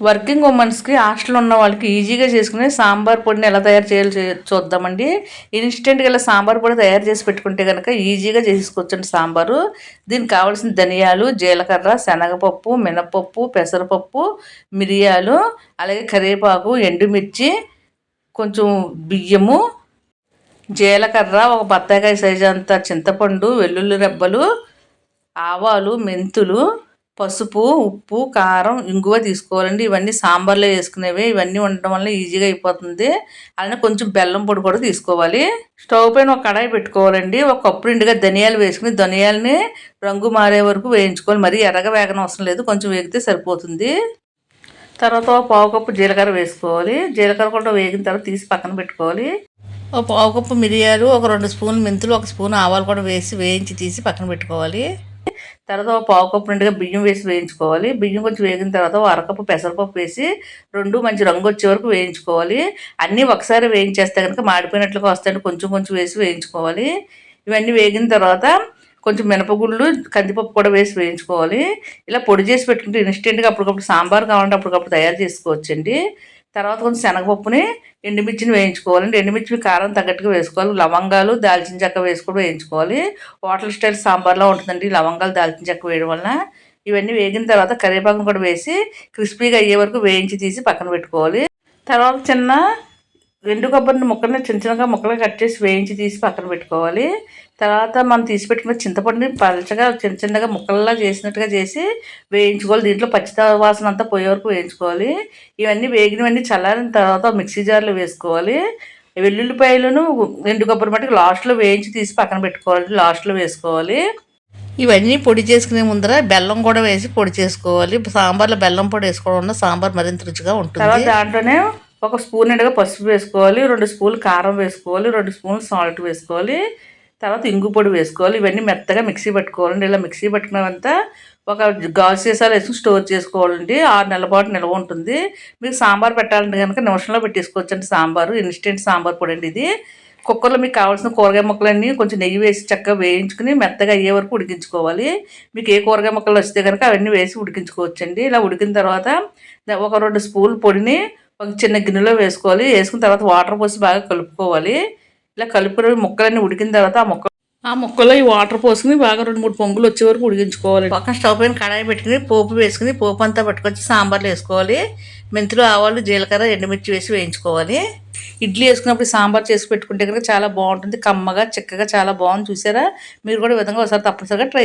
Working ఉమెన్స్కి hostel ఉన్న వాళ్ళకి ఈజీగా చేసుకునే సాంబార్ పొడిని ఎలా తయారు చేయాలో చూద్దామండి. ఇన్స్టెంట్గా ఇలా సాంబార్ పొడి తయారు చేసి పెట్టుకుంటే కనుక ఈజీగా చేసుకోవచ్చండి సాంబారు. దీనికి కావాల్సిన ధనియాలు, జీలకర్ర, శనగపప్పు, మినపప్పు, పెసరపప్పు, మిరియాలు, అలాగే కరివేపాకు, ఎండుమిర్చి, కొంచెం బియ్యము, జీలకర్ర, ఒక బత్తాకాయ సైజు అంత చింతపండు, వెల్లుల్లి రెబ్బలు, ఆవాలు, మెంతులు, పసుపు, ఉప్పు, కారం, ఇంగువ తీసుకోవాలండి. ఇవన్నీ సాంబార్లో వేసుకునేవి. ఇవన్నీ ఉండడం వల్ల ఈజీగా అయిపోతుంది. అలానే కొంచెం బెల్లం పొడి కూడా తీసుకోవాలి. స్టవ్ పైన ఒక కడాయి పెట్టుకోవాలండి. ఒక కప్పు నిండుగా ధనియాలు వేసుకుని ధనియాలని రంగు మారే వరకు వేయించుకోవాలి. మరీ ఎర్రగా వేగన అవసరం లేదు, కొంచెం వేగితే సరిపోతుంది. తర్వాత పావు కప్పు జీలకర్ర వేసుకోవాలి. జీలకర్ర కూడా వేగిన తర్వాత తీసి పక్కన పెట్టుకోవాలి. ఒక పావు కప్పు మిరియాలు, ఒక 2 స్పూన్లు మెంతులు, 1 స్పూన్ ఆవాలు కూడా వేయించి తీసి పక్కన పెట్టుకోవాలి. తర్వాత పావు కప్పు నిండుగా బియ్యం వేసి వేయించుకోవాలి. బియ్యం కొంచెం వేగిన తర్వాత అరకప్పు పెసరపప్పు వేసి 2 మంచి రంగు వచ్చే వరకు వేయించుకోవాలి. అన్నీ ఒకసారి వేయించేస్తే కనుక మాడిపోయినట్లుగా వస్తాయండి. కొంచెం కొంచెం వేసి వేయించుకోవాలి. ఇవన్నీ వేగిన తర్వాత కొంచెం మినపగుళ్ళు, కందిపప్పు కూడా వేసి వేయించుకోవాలి. ఇలా పొడి చేసి పెట్టుకుంటే ఇన్స్టెంట్గా అప్పటికప్పుడు సాంబార్ కావాలంటే అప్పటికప్పుడు తయారు చేసుకోవచ్చండి. తర్వాత కొంచెం శనగపప్పుని, ఎండుమిర్చిని వేయించుకోవాలండి. ఎండుమిర్చి కారం తగ్గట్టుగా వేసుకోవాలి. లవంగాలు, దాల్చిన చెక్క వేసుకొని వేయించుకోవాలి. హోటల్ స్టైల్ సాంబార్లో ఉంటుందండి లవంగాలు, దాల్చిన చెక్క వేయడం వలన. ఇవన్నీ వేగిన తర్వాత కరివేపాకు కూడా వేసి క్రిస్పీగా అయ్యే వరకు వేయించి తీసి పక్కన పెట్టుకోవాలి. తర్వాత చిన్న ఎండు కొబ్బరిని ముక్కల్ని చిన్న చిన్నగా ముక్కలుగా కట్ చేసి వేయించి తీసి పక్కన పెట్టుకోవాలి. తర్వాత మనం తీసి పెట్టుకున్న చింతపండుని పలచగా చిన్న చిన్నగా ముక్కల్లా చేసినట్టుగా చేసి వేయించుకోవాలి. దీంట్లో పచ్చి వాసన అంతా పోయే వరకు వేయించుకోవాలి. ఇవన్నీ వేగినవన్నీ చల్లారిన తర్వాత మిక్సీ జార్లో వేసుకోవాలి. వెల్లుల్లిపాయలను ఎండు కొబ్బరి మట్టుకు లాస్ట్లో వేయించి తీసి పక్కన పెట్టుకోవాలి. లాస్ట్లో వేసుకోవాలి. ఇవన్నీ పొడి చేసుకునే ముందర బెల్లం కూడా వేసి పొడి చేసుకోవాలి. సాంబార్లో బెల్లం పొడి వేసుకోవడం వల్ల సాంబార్ మరింత రుచిగా ఉంటుంది. తర్వాత దాంట్లోనే ఒక స్పూన్ నిండుగా పసుపు వేసుకోవాలి. 2 స్పూన్లు కారం వేసుకోవాలి. 2 స్పూన్లు సాల్ట్ వేసుకోవాలి. తర్వాత ఇంగు పొడి వేసుకోవాలి. ఇవన్నీ మెత్తగా మిక్సీ పట్టుకోవాలండి. ఇలా మిక్సీ పట్టుకున్నవంతా ఒక గాజు సీసాలు వేసుకుని స్టోర్ చేసుకోవాలండి. 6 నెలల పాటు నిల్వ ఉంటుంది. మీకు సాంబార్ పెట్టాలంటే కనుక నిమిషంలో పెట్టేసుకోవచ్చండి. సాంబారు ఇన్స్టెంట్ సాంబార్ పొడి అండి ఇది. కుక్కర్లో మీకు కావాల్సిన కూరగాయ ముక్కలన్నీ కొంచెం నెయ్యి వేసి చక్కగా వేయించుకుని మెత్తగా అయ్యే వరకు ఉడికించుకోవాలి. మీకు ఏ కూరగాయ ముక్కలు వస్తే కనుక అవన్నీ వేసి ఉడికించుకోవచ్చండి. ఇలా ఉడికిన తర్వాత ఒక 2 స్పూన్ల పొడిని ఒక చిన్న గిన్నెలో వేసుకోవాలి. వేసుకున్న తర్వాత వాటర్ పోసి బాగా కలుపుకోవాలి. ఇలా కలుపుకుని ముక్కలన్నీ ఉడికిన తర్వాత ఆ ముక్కలో ఈ వాటర్ పోసుకుని బాగా 2-3 పొంగులు వచ్చే వరకు ఉడికించుకోవాలి. పక్కన స్టవ్ పైన కడాయి పెట్టుకుని పోపు వేసుకుని పోపు అంతా పట్టుకొచ్చి సాంబార్లో వేసుకోవాలి. మెంతులు, ఆవాలు, జీలకర్ర, ఎండుమిర్చి వేసి వేయించుకోవాలి. ఇడ్లీ వేసుకున్నప్పుడు సాంబార్ చేసి పెట్టుకుంటే కనుక చాలా బాగుంటుంది. కమ్మగా చిక్కగా చాలా బాగుంది. చూసారా? మీరు కూడా ఈ విధంగా ఒకసారి తప్పనిసరిగా ట్రై